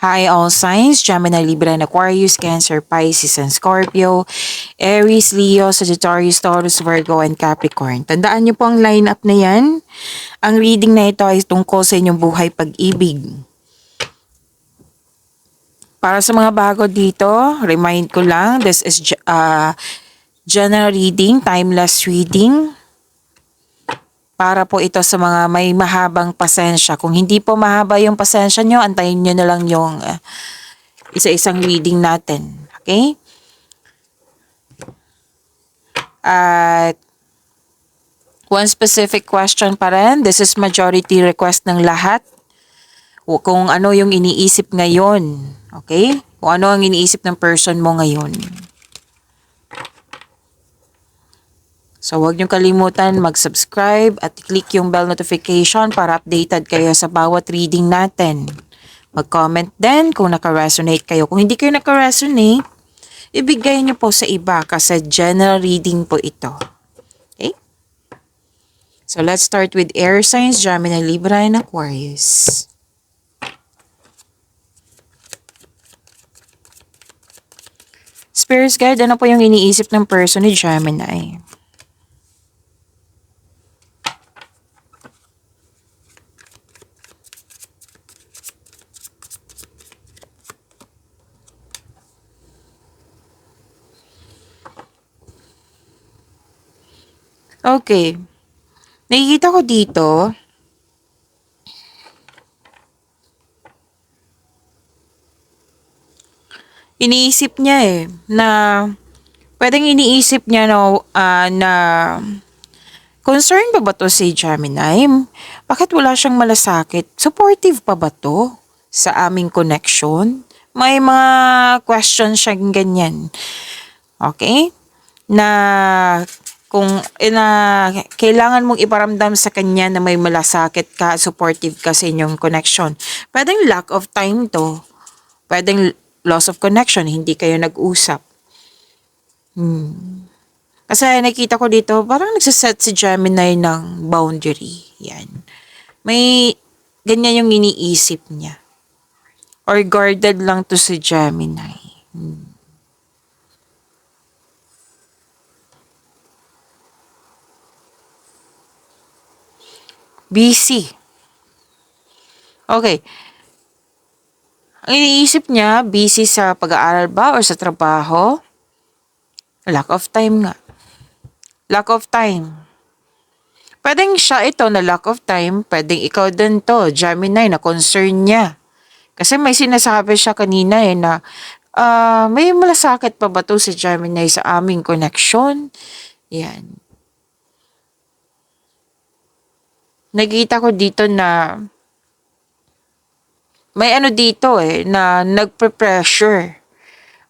Hi all signs, Gemini, Libra, and Aquarius, Cancer, Pisces, and Scorpio, Aries, Leo, Sagittarius, Taurus, Virgo, and Capricorn. Tandaan niyo po ang lineup na yan. Ang reading na ito ay tungkol sa inyong buhay pag-ibig. Para sa mga bago dito, remind ko lang, this is general reading, timeless reading. Para po ito sa mga may mahabang pasensya. Kung hindi po mahaba yung pasensya nyo, antayin nyo na lang yung isa-isang reading natin. Okay? At one specific question pa rin. This is majority request ng lahat. Kung ano yung iniisip ngayon. Okay? Kung ano ang iniisip ng person mo ngayon. So, huwag niyong kalimutan mag-subscribe at click yung bell notification para updated kayo sa bawat reading natin. Mag-comment din kung naka-resonate kayo. Kung hindi kayo naka-resonate, ibigay niyo po sa iba kasi general reading po ito. Okay? So, let's start with air signs, Gemini, Libra, and Aquarius. Spirits guide, ano po yung iniisip ng person ni Gemini? Okay. Nakikita ko dito, iniisip niya na pwedeng iniisip niya na concern ba to si Gemini? Bakit wala siyang malasakit? Supportive pa ba to sa aming connection? May mga questions siyang ganyan. Okay? Na kung kailangan mong iparamdam sa kanya na may malasakit ka, supportive ka sa inyong connection. Pwedeng lack of time to. Pwedeng loss of connection, hindi kayo nag-usap. Kasi nakita ko dito, parang nagsaset si Gemini ng boundary. Yan. May ganyan yung iniisip niya. Or guarded lang to si Gemini. Busy. Okay. Ang iniisip niya, busy sa pag-aaral ba or sa trabaho? Lack of time nga. Lack of time. Pwedeng siya ito na lack of time, pwedeng ikaw din to, Gemini, na concern niya. Kasi may sinasabi siya kanina na may malasakit pa ba to si Gemini sa aming connection? Yan. Nakita ko dito na may dito na nagpe-pressure.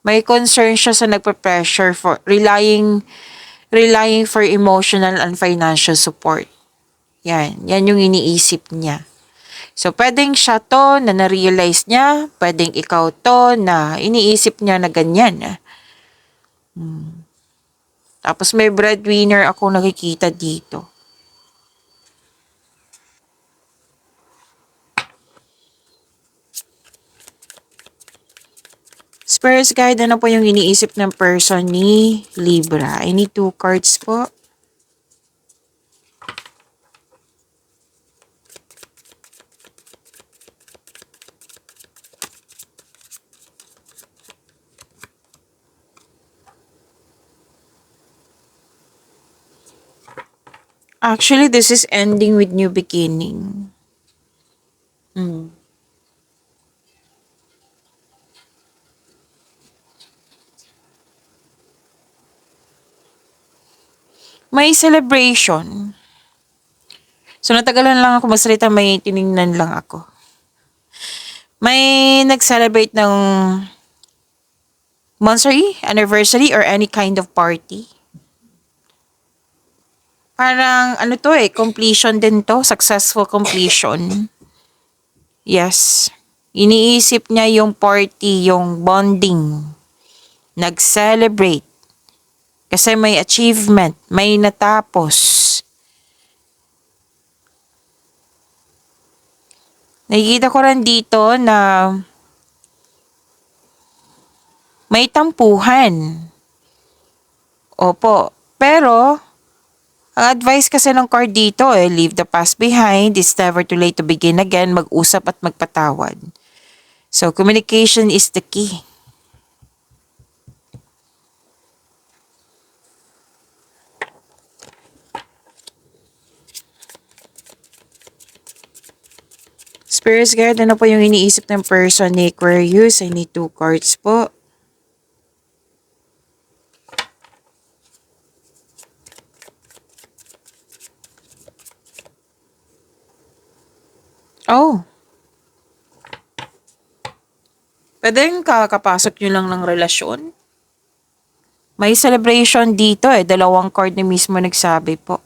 May concern siya sa nagpe-pressure for relying for emotional and financial support. Yan yung iniisip niya. So, pwedeng siya to na na-realize niya, pwedeng ikaw to na iniisip niya na ganyan. Tapos may breadwinner ako nakikita dito. Spirits guide, ano po yung iniisip ng person ni Libra? I need 2 cards po. Actually, this is ending with new beginning. May celebration. So, natagalan lang ako magsalita, may tinignan lang ako. May nag-celebrate ng monthsary, anniversary, or any kind of party. Parang completion din to, successful completion. Yes. Iniisip niya yung party, yung bonding. Nag-celebrate. Kasi may achievement, may natapos. Nakikita ko rin dito na May tampuhan. Opo. Pero, ang advice kasi ng card dito leave the past behind. It's never too late to begin again. Mag-usap at magpatawad. So, communication is the key. Spirits guide, ano po yung iniisip ng person ni Aquarius? I need 2 cards po. Oh. Pwedeng kakapasok nyo lang ng relasyon? May celebration dito 2 card na mismo nagsabi po.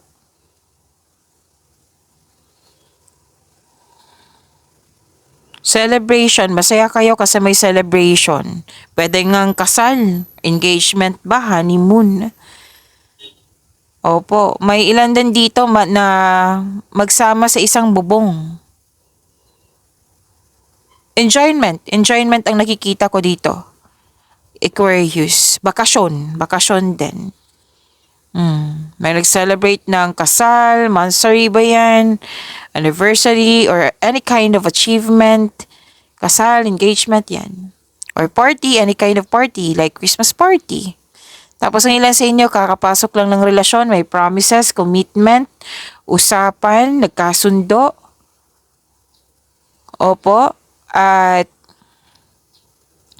Celebration, masaya kayo kasi may celebration. Pwede ngang kasal, engagement ba, honeymoon. Opo, may ilan din dito na magsama sa isang bubong. Enjoyment ang nakikita ko dito. Aquarius, bakasyon din. May nag-celebrate ng kasal, monthsary ba yan, anniversary, or any kind of achievement, kasal, engagement yan. Or party, any kind of party, like Christmas party. Tapos ang ilan sa inyo, kakapasok lang ng relasyon, may promises, commitment, usapan, nagkasundo. Opo, at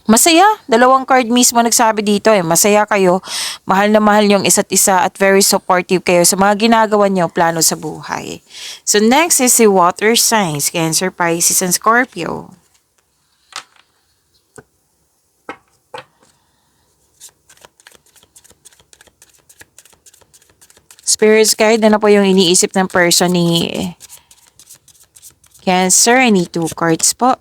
masaya. 2 card mismo nagsabi dito masaya kayo, mahal na mahal yung isa't isa at very supportive kayo sa mga ginagawa niyo, plano sa buhay. So next is the water signs, Cancer, Pisces, and Scorpio. Spirits guide, ano po yung iniisip ng person ni Cancer? I need 2 cards po.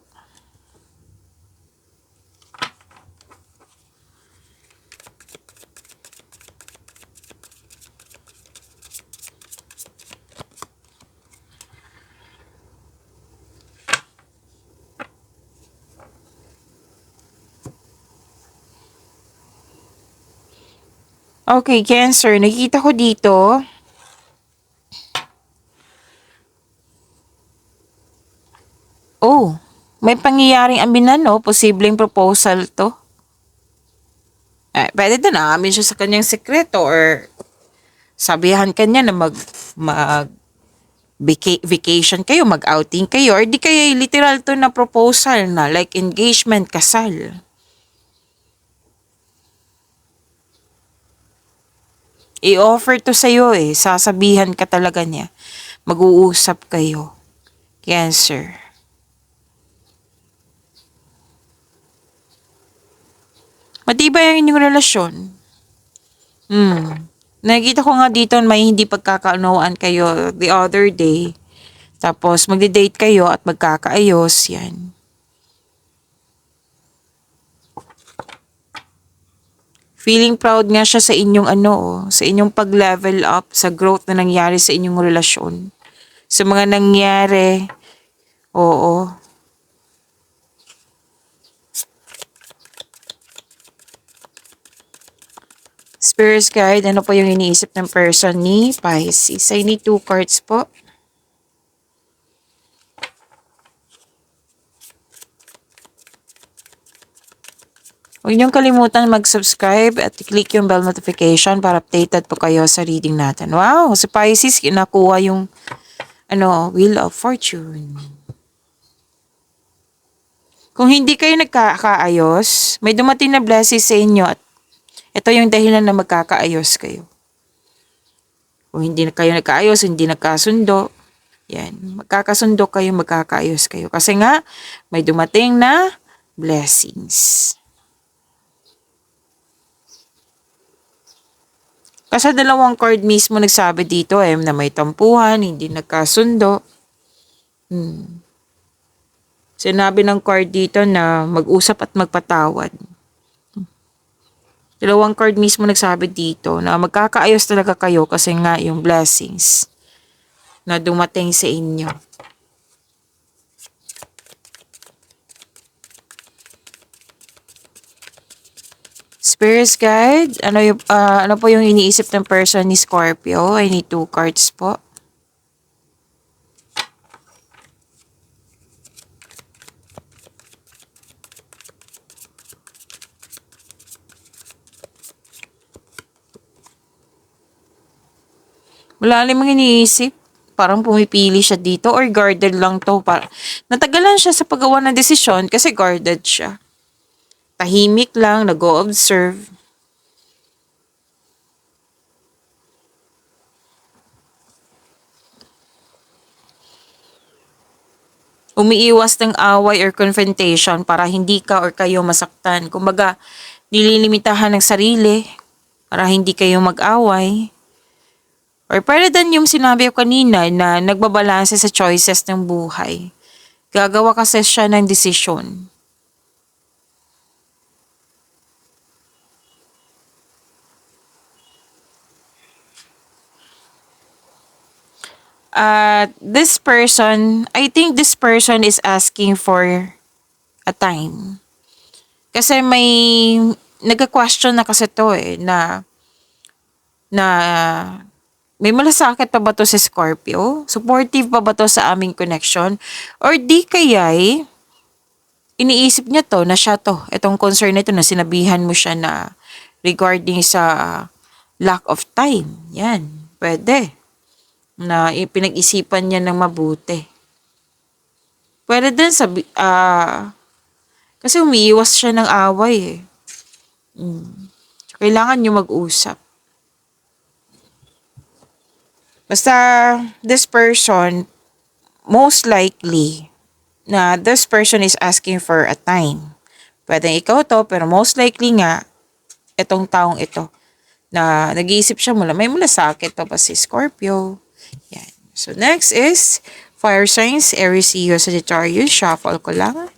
Okay, Cancer, nakikita ko dito. Oh, may pangyayaring ambinan, posibleng proposal to. Pwede din aamin siya sa kanyang sekreto or sabihan kanya na mag vacation kayo, mag-outing kayo, or di kaya literal to na proposal na like engagement, kasal. I-offer to sa'yo sasabihan ka talaga niya. Mag-uusap kayo. Cancer. Matibay ang inyong relasyon. Nakikita ko nga dito may hindi pagkakaunawaan kayo the other day. Tapos magde-date kayo at magkakaayos. Yan. Feeling proud nga siya sa inyong sa inyong pag-level up, sa growth na nangyari sa inyong relasyon. Sa mga nangyari. Oo. Spirits guide, ano po yung iniisip ng person ni Pisces? I need 2 cards po. Huwag niyong kalimutan mag-subscribe at click yung bell notification para updated po kayo sa reading natin. Wow, si Pisces, kinakuha yung Wheel of Fortune. Kung hindi kayo nagkakaayos, may dumating na blessing sa inyo at ito yung dahilan na magkakaayos kayo. Kung hindi kayo nagkaayos, hindi nagkasundo, yan, magkakasundo kayo, magkakaayos kayo. Kasi nga, may dumating na blessings. Kasi 2 card mismo nagsabi dito na may tampuhan, hindi nagkasundo. Sinabi ng card dito na mag-usap at magpatawad. 2 card mismo nagsabi dito na magkakaayos talaga kayo kasi nga yung blessings na dumating sa inyo. Spirits guide, ano po yung iniisip ng person ni Scorpio? I need 2 cards po. Wala namang iniisip. Parang pumipili siya dito or guarded lang to. Natagalan siya sa paggawa ng desisyon kasi guarded siya. Tahimik lang, nag-o-observe. Umiiwas ng away or confrontation para hindi ka or kayo masaktan. Kumbaga, nililimitahan ng sarili para hindi kayo mag-away. Or pwede din yung sinabi ko kanina na nagbabalanse sa choices ng buhay. Gagawa kasi siya ng desisyon. This person, I think this person is asking for a time. Kasi nagka-question na kasi to na may malasakit pa ba to si Scorpio? Supportive pa ba to sa aming connection? Or di kaya'y iniisip niya to na siya to, itong concern nito na sinabihan mo siya na regarding sa lack of time. Yan, pwede. Na pinag-isipan niya ng mabuti. Pwede din kasi umiiwas siya ng away eh. Kailangan niyo mag-usap. Basta, this person, most likely, na this person is asking for a time. Pwede ikaw to, pero most likely nga, itong taong ito, na nag-iisip siya may malasakit pa ba si Scorpio. Yan. So, next is, fire signs, Aries, Leo, Sagittarius, shuffle ko lang.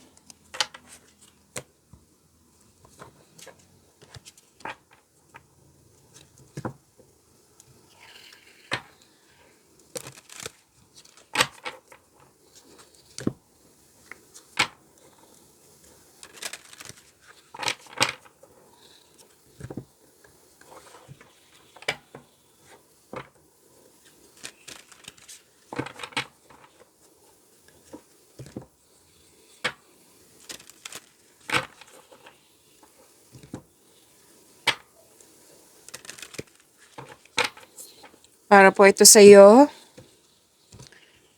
Para po ito sa'yo.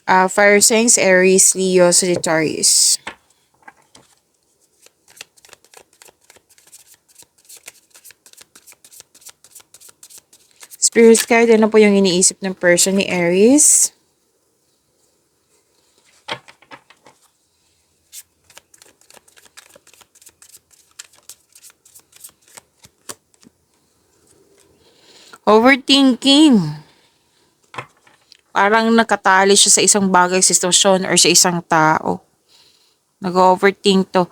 Fire signs, Aries, Leo, Sagittarius. Spirit guide, ano po yung iniisip ng person ni Aries? Overthinking. Parang nakatali siya sa isang bagay, sitwasyon, or sa isang tao. Nag-overthink to.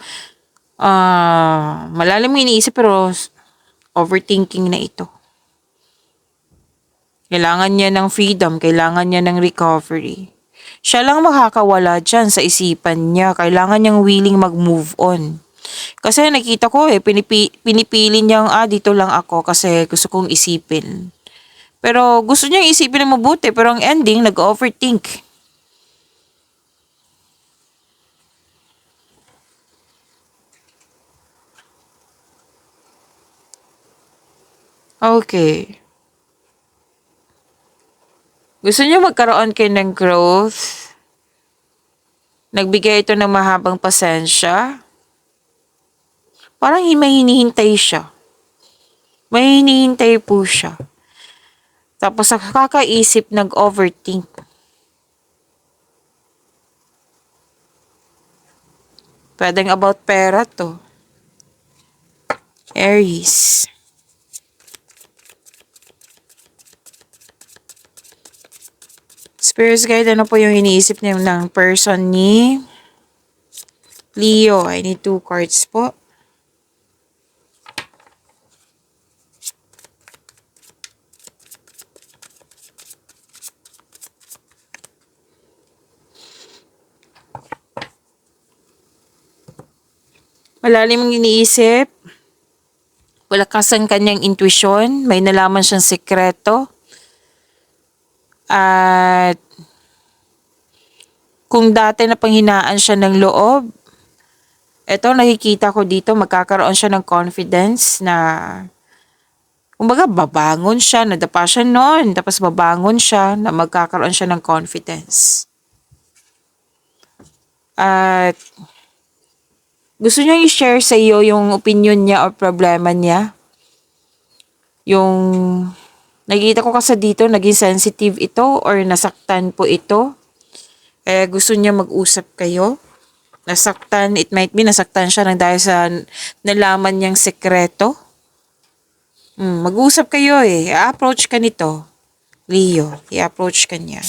Malalim yung iniisip pero overthinking na ito. Kailangan niya ng freedom, kailangan niya ng recovery. Siya lang makakawala dyan sa isipan niya. Kailangan niyang willing mag-move on. Kasi nakita ko pinipili niyang dito lang ako kasi gusto kong isipin. Pero gusto niyang isipin na mabuti pero ang ending nag-overthink. Okay. Gusto niyo magkaroon kayo ng growth? Nagbigay ito ng mahabang pasensya? Parang may hinihintay siya. May hinihintay po siya. Tapos sa kakaisip, nag-overthink. Pwedeng about pera to. Aries. Spirit guide, ano po yung iniisip niyo ng person ni Leo? I need 2 cards po. Malalim ang iniisip. Malakas ang kanyang intuition, may nalaman siyang sekreto. At kung dati na panghinaan siya ng loob, eto nakikita ko dito magkakaroon siya ng confidence na kumbaga babangon siya, nadapa siya noon, tapos babangon siya na magkakaroon siya ng confidence. At gusto niya i-share sa iyo yung opinion niya o problema niya. Yung nakikita ko kasi dito, naging sensitive ito or nasaktan po ito. Kaya gusto niya mag-usap kayo. Nasaktan, it might be nasaktan siya ng dahil sa nalaman niyang sekreto. Mag-usap kayo eh. I-approach ka nito. Leo, i-approach ka niya.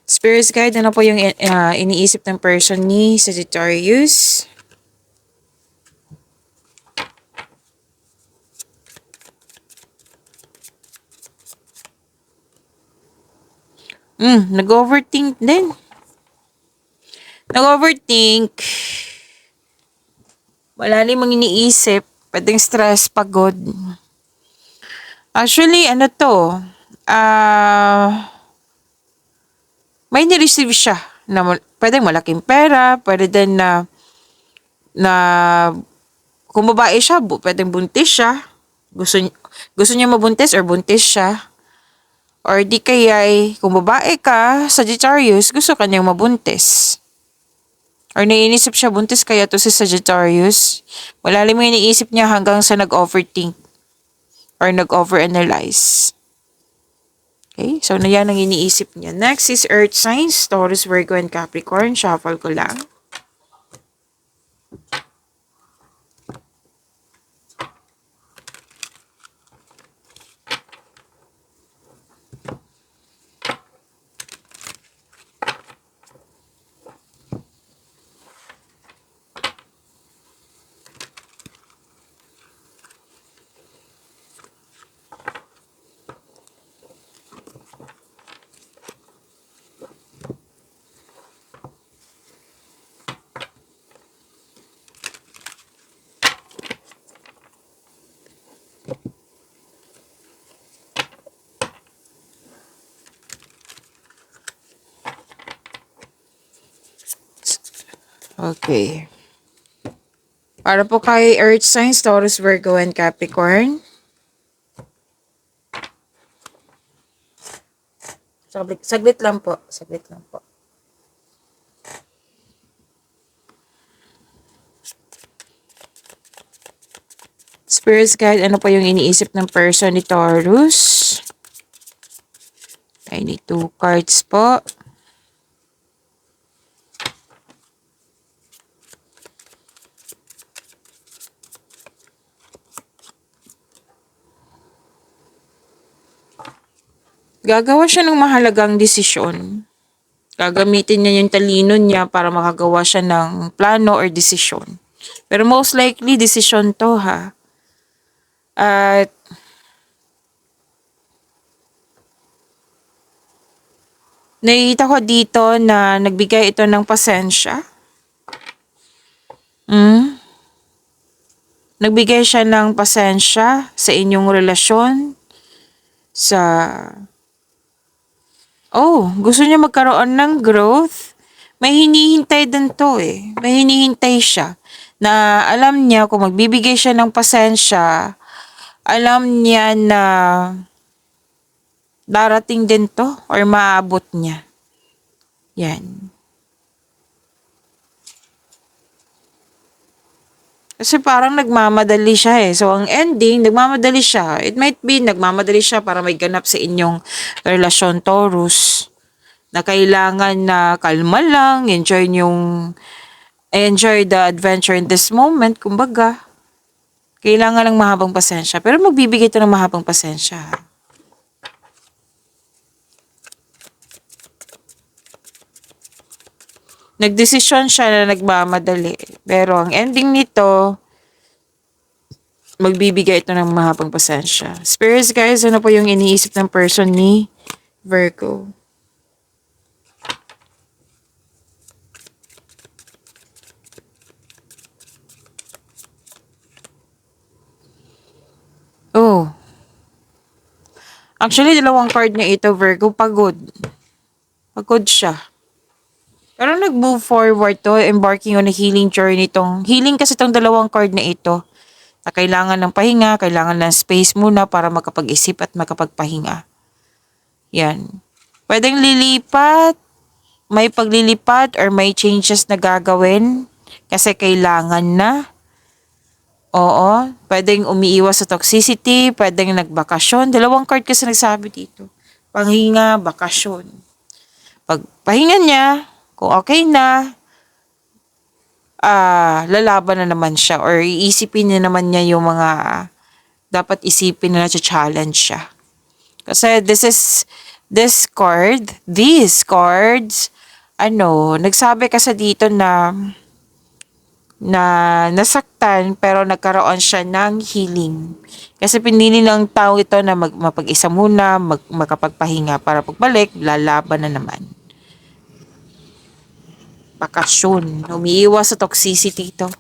Spirit guide, ano po yung iniisip ng person ni Sagittarius? Nag-overthink din. Nag-overthink. Malalim ang iniisip. Pwedeng stress, pagod. Actually, ano to? May nireceive siya na pwedeng malaking pera, pwede din na kung babae siya, pwedeng buntis siya. Gusto niya mabuntis or buntis siya. Or di kaya kung babae ka, Sagittarius, gusto kanyang mabuntis. Or naiinisip siya buntis kaya to si Sagittarius. Malalim yung iniisip niya hanggang sa nag-overthink or nag-overanalyze. Okay, so na yan ang iniisip niya. Next is Earth signs, Taurus, Virgo, and Capricorn. Shuffle ko lang. Okay. Para po kay Earth signs, Taurus, Virgo, and Capricorn. Saglit lang po. Saglit lang po. Spirit guide, ano po yung iniisip ng person ni Taurus? I need 2 cards po. Gagawa siya ng mahalagang desisyon. Gagamitin niya yung talino niya para makagawa siya ng plano or desisyon. Pero most likely, desisyon to ha. At nakikita ko dito na nagbigay ito ng pasensya. Nagbigay siya ng pasensya sa inyong relasyon. Gusto niya magkaroon ng growth. May hinihintay din to eh. May hinihintay siya. Na alam niya kung magbibigay siya ng pasensya, alam niya na darating din to or maabot niya. Yan. Kasi parang nagmamadali siya eh. So, ang ending, nagmamadali siya. It might be, nagmamadali siya para may ganap sa inyong relasyon, Taurus. Na kailangan na kalma lang, enjoy the adventure in this moment, kumbaga. Kailangan ng mahabang pasensya. Pero magbibigay ito ng mahabang pasensya. Nagdesisyon siya na nagmamadali. Pero ang ending nito, magbibigay ito ng mahabang pasensya. Spirits guys, ano po yung iniisip ng person ni Virgo? Actually, dalawang card niya ito, Virgo, pagod. Pagod siya. Pero nag-move forward to, embarking on a healing journey tong. Healing kasi tong dalawang card na ito. Na kailangan ng pahinga, kailangan ng space muna para makapag-isip at makapagpahinga. Yan. Pwedeng lilipat, may paglilipat or may changes na gagawin kasi kailangan na. Oo, pwedeng umiiwas sa toxicity, pwedeng nagbakasyon. Dalawang card kasi nagsabi dito. Panghinga, bakasyon. Pag pahinga niya, kung okay na, lalaban na naman siya or iisipin niya naman niya yung mga dapat isipin na challenge siya. Kasi these cards, nagsabi kasi dito na nasaktan pero nagkaroon siya ng healing. Kasi pinili ng tao ito na mapag-isa muna, makapagpahinga para pagbalik, lalaban na naman. Bakasyon. Umiiwas sa toxicity ito.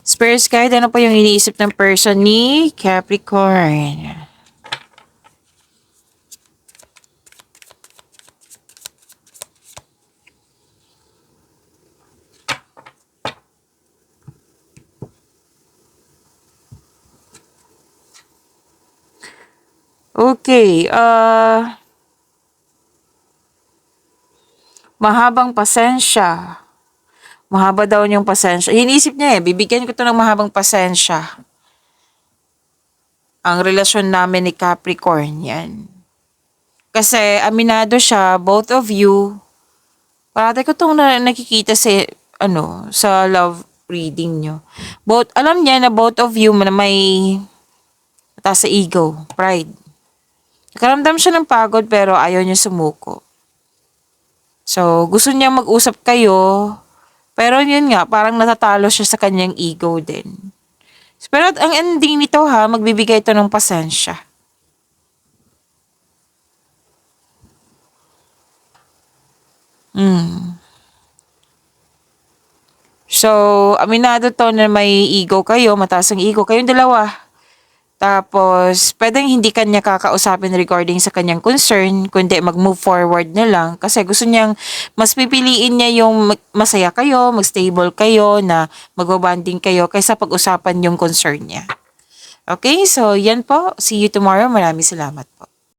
Spirit guide, ano pa yung iniisip ng person ni Capricorn? Okay, mahabang pasensya. Mahaba daw yung pasensya. Iniisip niya bibigyan ko to ng mahabang pasensya. Ang relasyon namin ni Capricorn, yan. Kasi aminado siya, both of you, parati ko itong nakikita sa love reading nyo. Alam niya na both of you na may mataas sa ego, pride. Nakaramdam siya ng pagod pero ayaw niya sumuko. So, gusto niya mag-usap kayo, pero yun nga, parang natatalo siya sa kanyang ego din. Pero ang ending nito magbibigay ito ng pasensya. So, aminado to na may ego kayo, mataas ang ego, kayong dalawa. Tapos, pwedeng hindi kanya kakausapin regarding sa kanyang concern, kundi mag-move forward na lang. Kasi gusto niyang, mas pipiliin niya yung masaya kayo, mag-stable kayo, na magbabanding kayo, kaysa pag-usapan yung concern niya. Okay, so yan po. See you tomorrow. Maraming salamat po.